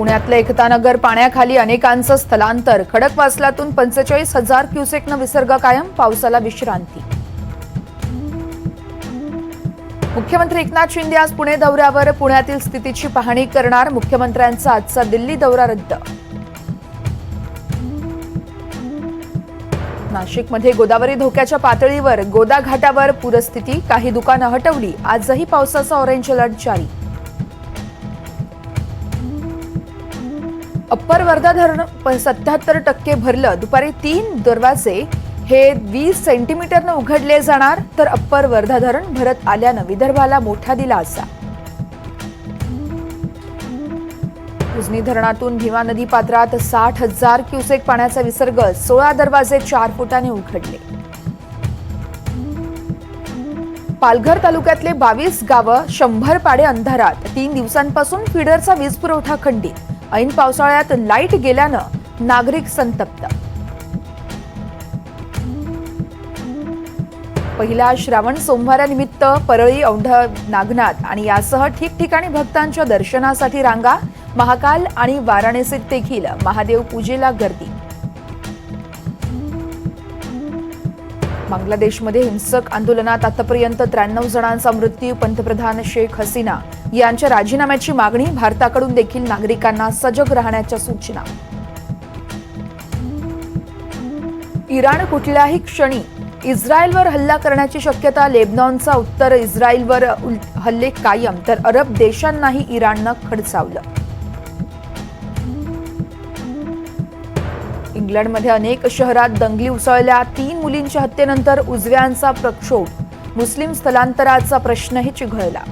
पुण्यातलं एकतानगर पाण्याखाली अनेकांचं स्थलांतर. खडकवासलातून 45,000 क्युसेकनं विसर्ग कायम. पावसाला विश्रांती. मुख्यमंत्री एकनाथ शिंदे आज पुणे दौऱ्यावर. पुण्यातील स्थितीची पाहणी करणार. मुख्यमंत्र्यांचा आजचा दिल्ली दौरा रद्द. नाशिकमध्ये गोदावरी धोक्याच्या पातळीवर. गोदा घाटावर पूरस्थिती. काही दुकानं हटवली. आजही पावसाचा ऑरेंज अलर्ट जारी. अप्पर वर्धा धरण 77% भरलं. दुपारी 3 दरवाजे हे 20 सेंटीमीटरनं उघडले जाणार. तर अप्पर वर्धा धरण भरत आल्यानं विदर्भाला मोठा दिलासा. उजनी धरणातून भीमा नदी पात्रात 60,000 क्युसेक पाण्याचा विसर्ग. 16 दरवाजे 4 फुटाने उघडले. पालघर तालुक्यातले 22 गावं, 100 पाडे अंधारात. 3 दिवसांपासून फिडरचा वीज पुरवठा खंडित. ऐन पावसाळ्यात लाईट गेल्यानं नागरिक संतप्त. पहिल्या श्रावण सोमवारानिमित्त परळी, औंढा नागनाथ आणि यासह ठिकठिकाणी भक्तांच्या दर्शनासाठी रांगा. महाकाल आणि वाराणसीत देखील महादेव पूजेला गर्दी. बांगलादेशमध्ये हिंसक आंदोलनात आतापर्यंत 93 जणांचा मृत्यू. पंतप्रधान शेख हसीना यांच्या राजीनाम्याची मागणी. भारताकडून देखील नागरिकांना सजग राहण्याच्या सूचना. इराण कुठल्याही क्षणी इस्रायलवर हल्ला करण्याची शक्यता. लेबनॉनचा उत्तर इस्रायलवर हल्ले कायम. तर अरब देशांनाही इराणनं खडसावलं. इंग्लंडमध्ये अनेक शहरात दंगली उसळल्या. 3 मुलींच्या हत्येनंतर उजव्यांचा प्रक्षोभ. मुस्लिम स्थलांतराचा प्रश्नही चिघळला.